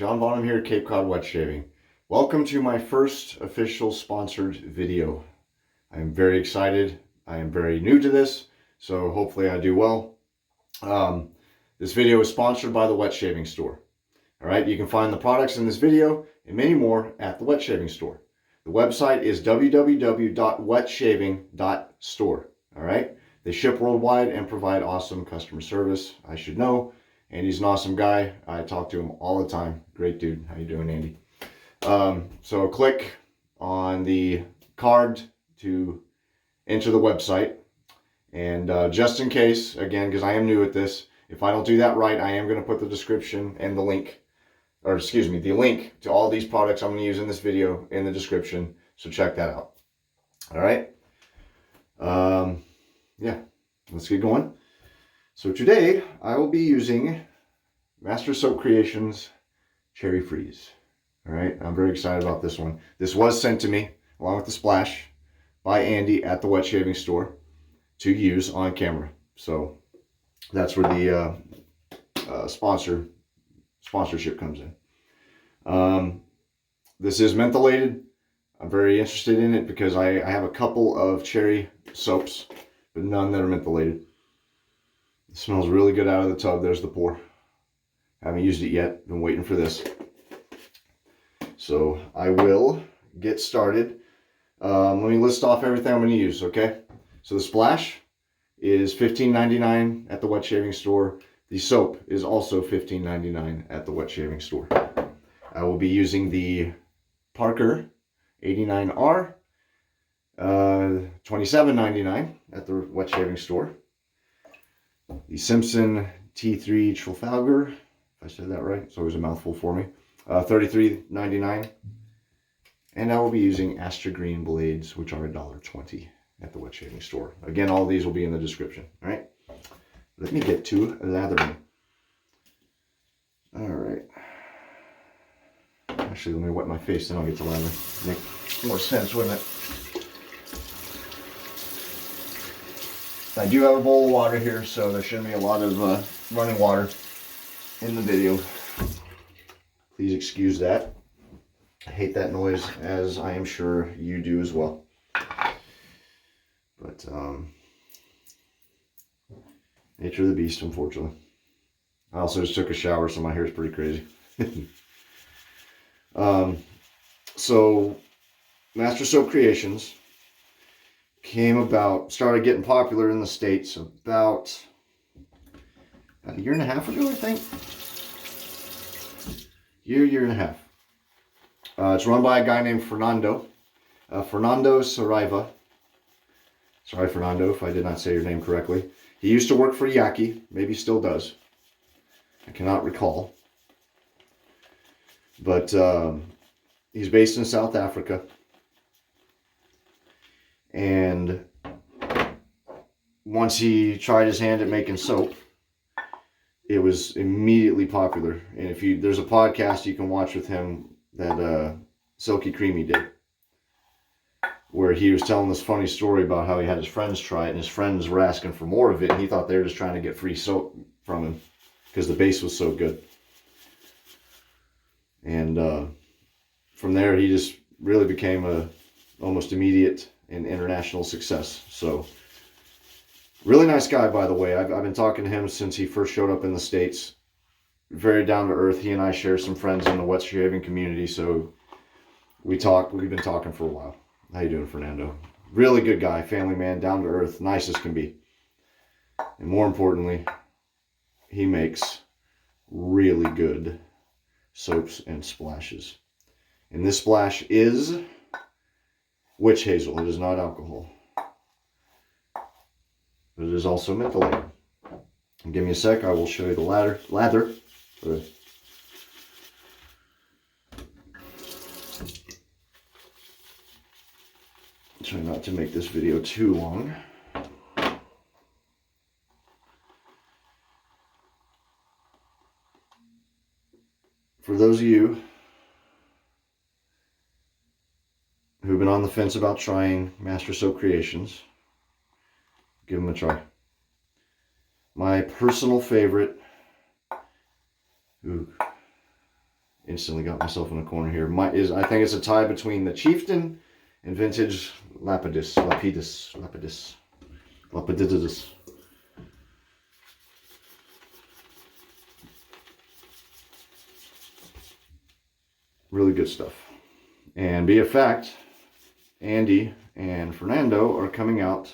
John Bonham here at Cape Cod Wet Shaving. Welcome to my first official sponsored video. I am very excited. I am very new to this, so hopefully I do well. This video is sponsored by the Wet Shaving Store. All right, you can find the products in this video and many more at the Wet Shaving Store. The website is www.wetshaving.store. All right, they ship worldwide and provide awesome customer service. I should know. Andy's an awesome guy. I talk to him all the time. Great dude. How you doing, Andy? So click on the card to enter the website. And just in case, again, because I am new at this, if I don't do that right, I am going to put the description and the link, or excuse me, the link to all these products I'm going to use in this video in the description. So check that out. All right. Yeah, let's get going. So today I will be using Master Soap Creations Cherry Freeze. All right, I'm very excited about this one. This was sent to me along with the splash by Andy at the Wet Shaving Store to use on camera. So that's where the sponsorship comes in. This is mentholated. I'm very interested in it because I have a couple of cherry soaps, but none that are mentholated. It smells really good out of the tub. There's the pour. Haven't used it yet. Been waiting for this. So I will get started. Let me list off everything I'm going to use, okay? So the splash is $15.99 at the Wet Shaving Store. The soap is also $15.99 at the Wet Shaving Store. I will be using the Parker 89R, $27.99 at the Wet Shaving Store. The Simpson T3 Trafalgar, if I said that right, it's always a mouthful for me, $33.99. And I will be using Astra green blades, which are $1.20 at the Wet Shaving Store. Again, all these will be in the description. All right, let me get to lathering. All right. Actually, let me wet my face, then I'll get to lather. Make more sense, wouldn't it? I do have a bowl of water here, so there shouldn't be a lot of running water in the video. Please excuse that. I hate that noise, as I am sure you do as well. But nature of the beast, unfortunately. I also just took a shower, so my hair is pretty crazy. So Master Soap Creations started getting popular in the States about a year and a half ago, I think. Year and a half. It's run by a guy named Fernando Saraiva. Sorry, Fernando, if I did not say your name correctly. He used to work for Yaki, maybe still does. I cannot recall. But he's based in South Africa. And once he tried his hand at making soap, it was immediately popular. And there's a podcast you can watch with him that Silky Creamy did, where he was telling this funny story about how he had his friends try it, and his friends were asking for more of it, and he thought they were just trying to get free soap from him because the base was so good. And from there, he just really became a almost immediate and international success. So, really nice guy, by the way. I've been talking to him since he first showed up in the States. Very down to earth. He and I share some friends in the wet shaving community, so we've been talking for a while. How you doing, Fernando? Really good guy, family man, down to earth, nice as can be. And more importantly, he makes really good soaps and splashes. And this splash is witch hazel. It is not alcohol. But it is also mentholated. And give me a sec, I will show you the lather. Try not to make this video too long. For those of you who've been on the fence about trying Master Soap Creations, give them a try. My personal favorite, Instantly got myself in a corner here. I think it's a tie between the Chieftain and Vintage Lapidus. Really good stuff. And be a fact, Andy and Fernando are coming out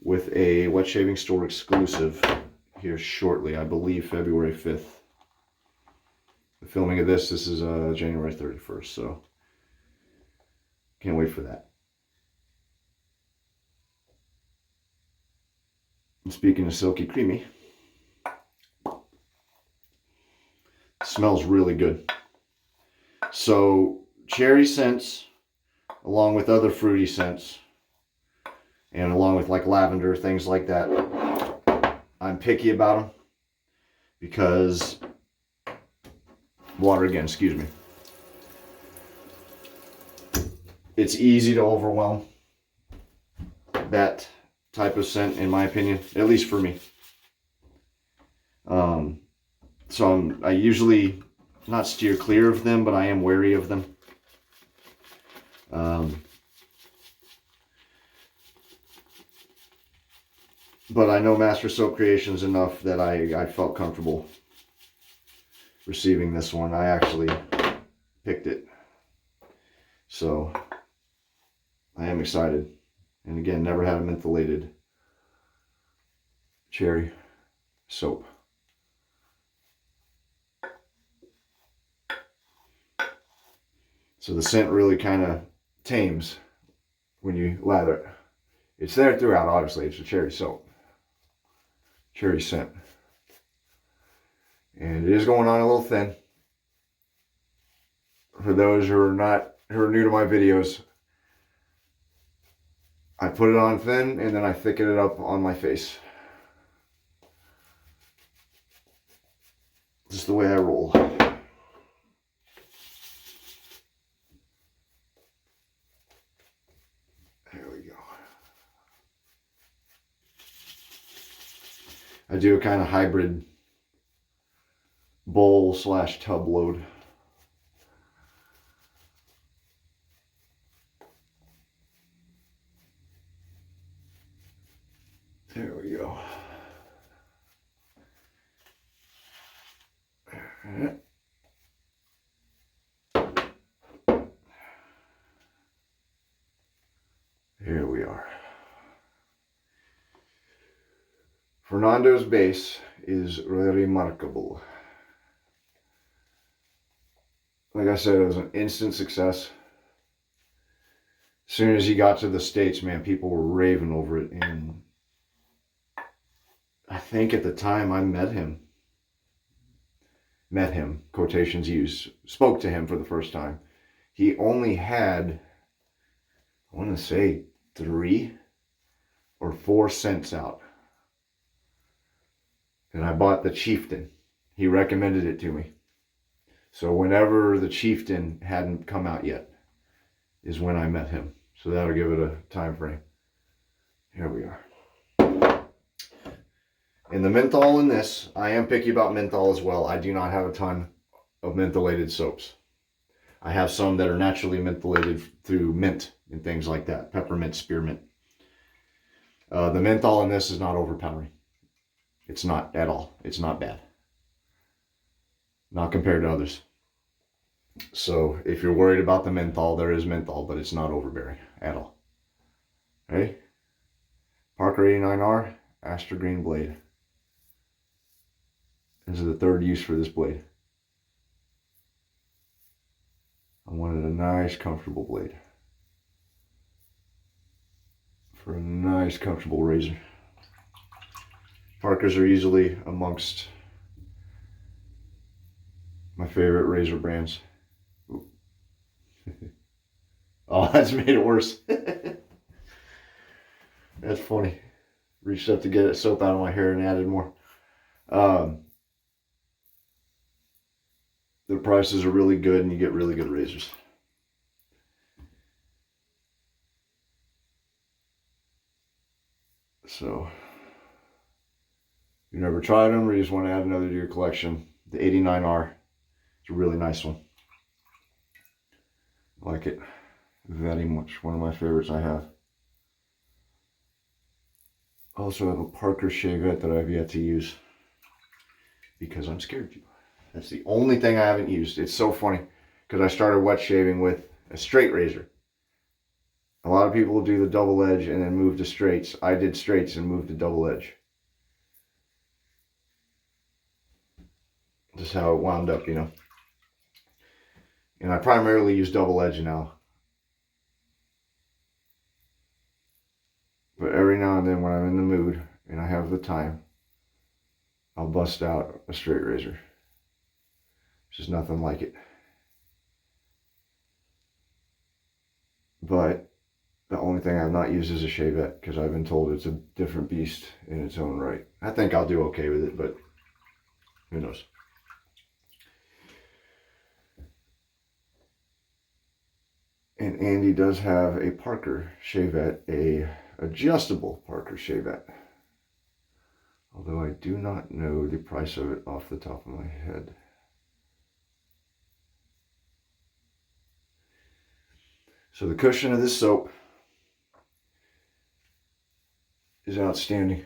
with a Wet Shaving Store exclusive here shortly. I believe February 5th. The filming of this is January 31st, so can't wait for that. And speaking of silky creamy, smells really good. So cherry scents, along with other fruity scents, and along with like lavender, things like that. I'm picky about them because, water again, excuse me. It's easy to overwhelm that type of scent, in my opinion, at least for me. So I usually not steer clear of them, but I am wary of them. But I know Master Soap Creations enough that I felt comfortable receiving this one. I actually picked it. So I am excited. And again, never had a mentholated cherry soap. So the scent really kind of tames when you lather it. It's there throughout, obviously. It's a cherry soap. Cherry scent. And it is going on a little thin. For those who are new to my videos, I put it on thin and then I thicken it up on my face. Just the way I roll. There we go. I do a kind of hybrid bowl / tub load. There we go. Here we are. Fernando's base is remarkable. Like I said, it was an instant success. As soon as he got to the States, man, people were raving over it. And I think at the time I met him, quotations used, spoke to him for the first time. He only had, I want to say, 3 or 4 scents out. And I bought the Chieftain. He recommended it to me. So whenever the Chieftain hadn't come out yet is when I met him. So that'll give it a time frame. Here we are. And the menthol in this, I am picky about menthol as well. I do not have a ton of mentholated soaps. I have some that are naturally mentholated through mint and things like that. Peppermint, spearmint. The menthol in this is not overpowering. It's not at all. It's not bad. Not compared to others. So if you're worried about the menthol, there is menthol, but it's not overbearing at all. Okay? Parker 89R, Astra Green blade. This is the 3rd use for this blade. I wanted a nice, comfortable blade. For a nice, comfortable razor. Parkers are easily amongst my favorite razor brands. Oh, that's made it worse. That's funny. Reached up to get soap out of my hair and added more. The prices are really good and you get really good razors. So, if you never tried them or you just want to add another to your collection, the 89R It's a really nice one. I like it very much. One of my favorites I have. I also have a Parker shavette that I've yet to use because I'm scared to. That's the only thing I haven't used. It's so funny because I started wet shaving with a straight razor. A lot of people do the double edge and then move to straights. I did straights and moved to double edge. Just how it wound up, you know. And I primarily use double edge now. But every now and then when I'm in the mood and I have the time, I'll bust out a straight razor. There's just nothing like it. But the only thing I've not used is a shavette because I've been told it's a different beast in its own right. I think I'll do okay with it, but who knows. And Andy does have a Parker shavette, a adjustable Parker shavette. Although I do not know the price of it off the top of my head. So the cushion of this soap is outstanding.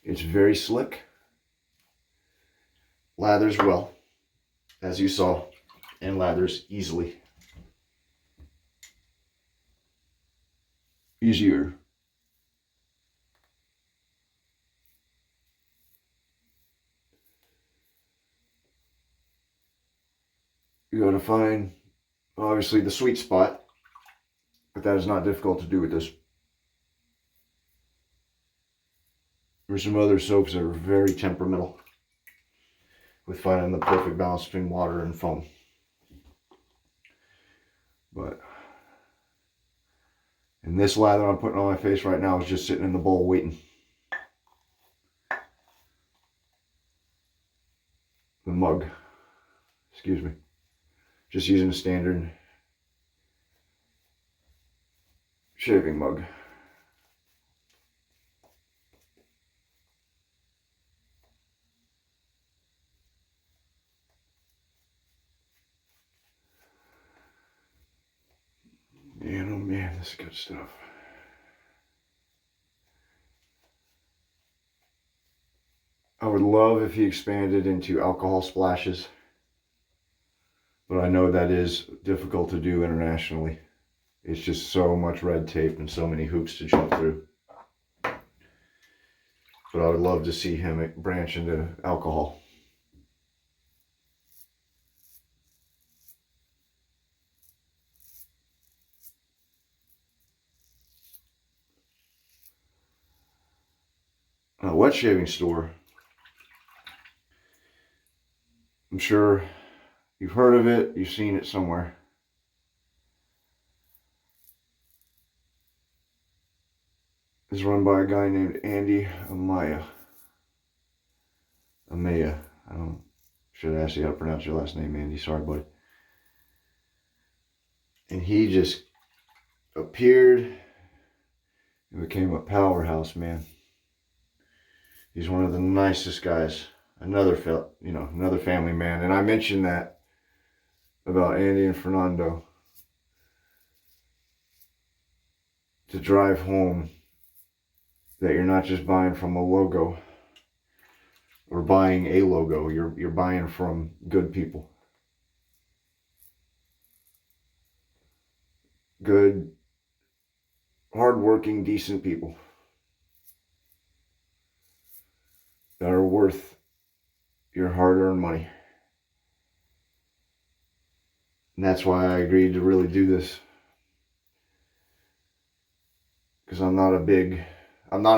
It's very slick. Lathers well, as you saw, and lathers easily. Easier. You gotta find, obviously, the sweet spot, but that is not difficult to do with this. There's some other soaps that are very temperamental with finding the perfect balance between water and foam. But, and this lather I'm putting on my face right now is just sitting in the bowl waiting. The mug, excuse me. Just using a standard shaving mug. Man, oh man, this is good stuff. I would love if he expanded into alcohol splashes, but I know that is difficult to do internationally. It's just so much red tape and so many hoops to jump through. But I would love to see him branch into alcohol. A wet shaving store. I'm sure you've heard of it, you've seen it somewhere. It's run by a guy named Andy Amaya. I should ask you how to pronounce your last name, Andy. Sorry, buddy. And he just appeared and became a powerhouse, man. He's one of the nicest guys. Another family man. And I mentioned that about Andy and Fernando. To drive home that you're not just buying from a logo or buying a logo. You're buying from good people. Good, hardworking, decent people that are worth your hard-earned money. And that's why I agreed to really do this. Because I'm not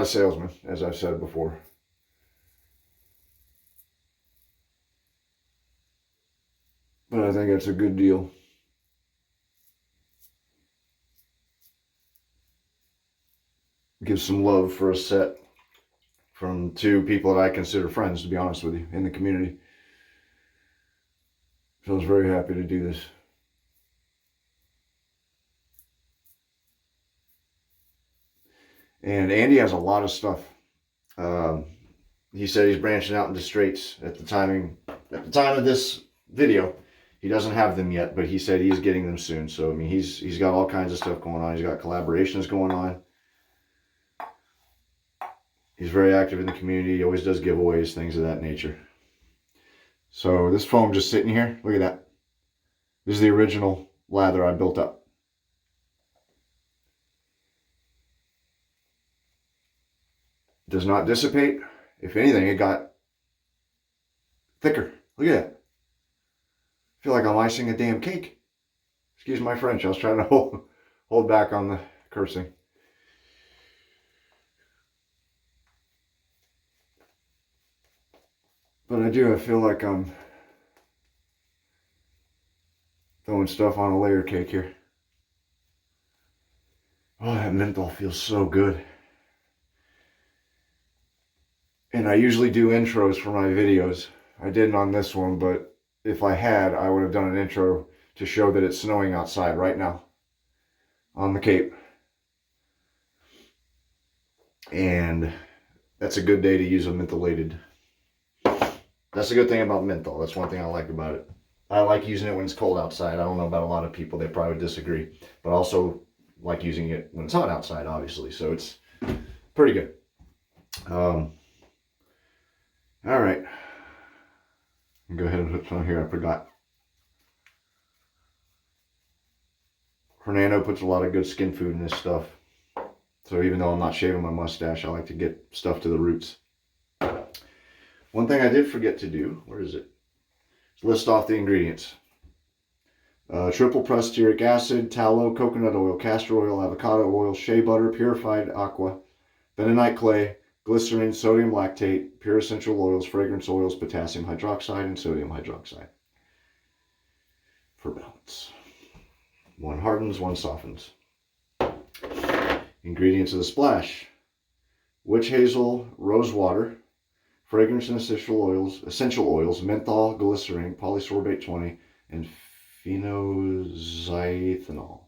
a salesman, as I've said before. But I think it's a good deal. Give some love for a set from two people that I consider friends, to be honest with you, in the community. So I was very happy to do this. And Andy has a lot of stuff. He said he's branching out into straights at the time of this video. He doesn't have them yet, but he said he's getting them soon. So I mean, he's got all kinds of stuff going on. He's got collaborations going on. He's very active in the community. He always does giveaways, things of that nature. So this foam just sitting here. Look at that. This is the original lather I built up. Does not dissipate. If anything, it got thicker. Look at that. I feel like I'm icing a damn cake. Excuse my French. I was trying to hold back on the cursing. But I feel like I'm throwing stuff on a layer cake here. Oh, that menthol feels so good. And I usually do intros for my videos. I didn't on this one, but if I had, I would have done an intro to show that it's snowing outside right now on the Cape. And that's a good day to use a mentholated. That's a good thing about menthol. That's one thing I like about it. I like using it when it's cold outside. I don't know about a lot of people. They probably disagree. But I also like using it when it's hot outside, obviously. So it's pretty good. All right. Go ahead and put some here. I forgot. Fernando puts a lot of good skin food in this stuff. So even though I'm not shaving my mustache, I like to get stuff to the roots. One thing I did forget to do, where is it? List off the ingredients. Triple pressed stearic acid, tallow, coconut oil, castor oil, avocado oil, shea butter, purified aqua, bentonite clay, glycerin, sodium lactate, pure essential oils, fragrance oils, potassium hydroxide, and sodium hydroxide. For balance. One hardens, one softens. Ingredients of the splash. Witch hazel, rose water, fragrance and essential oils, menthol, glycerin, polysorbate 20, and phenoxyethanol.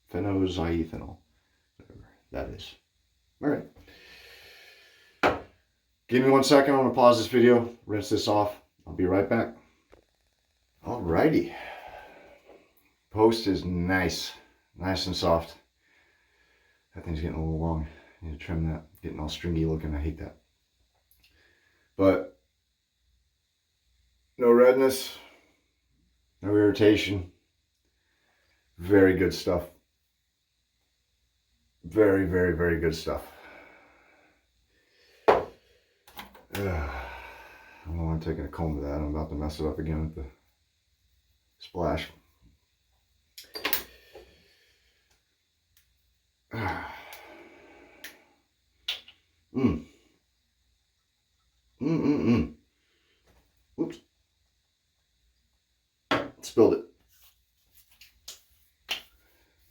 Whatever that is. All right. Give me 1 second. I'm going to pause this video, rinse this off. I'll be right back. All righty. Post is nice. Nice and soft. That thing's getting a little long. I need to trim that. Getting all stringy looking. I hate that. But no redness, no irritation. Very good stuff. Very, very, very good stuff. I don't want to take a comb to that. I'm about to mess it up again with the splash. Oops. Spilled it.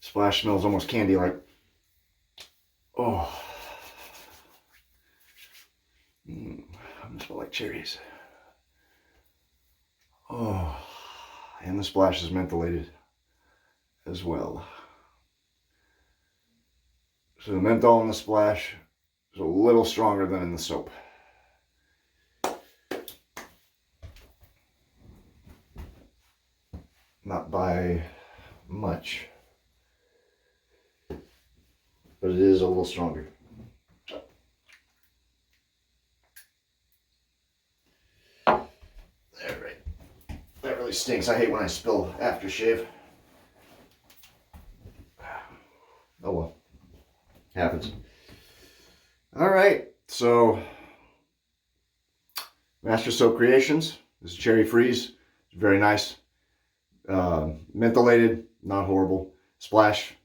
Splash smells almost candy-like. Oh. I smell like cherries. Oh. And the splash is mentholated as well. So the menthol in the splash is a little stronger than in the soap. Not by much, but it is a little stronger. There, right. That really stinks. I hate when I spill aftershave. Oh well. Happens. All right. So, Master Soap Creations. This is Cherry Freeze. It's very nice. Mentholated, not horrible. Splash,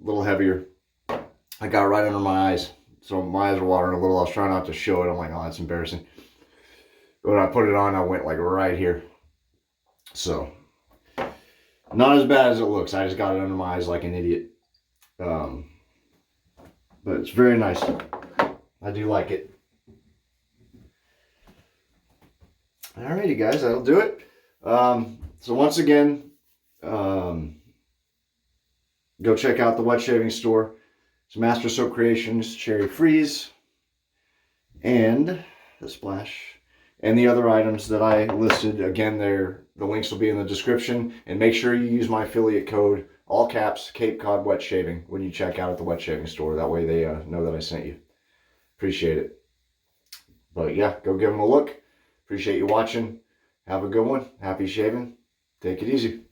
a little heavier. I got it right under my eyes. So my eyes are watering a little. I was trying not to show it. I'm like, oh, that's embarrassing. But when I put it on, I went like right here. So, not as bad as it looks. I just got it under my eyes like an idiot. But it's very nice. I do like it. Alrighty, guys, that'll do it. So once again, go check out the wet shaving store. It's Master Soap Creations Cherry Freeze and the Splash. and the other items that I listed. Again, the links will be in the description, and make sure you use my affiliate code, all caps, Cape Cod Wet Shaving, when you check out at the wet shaving store. That way they know that I sent you. Appreciate it. But yeah, go give them a look. Appreciate you watching. Have a good one. Happy shaving. Take it easy.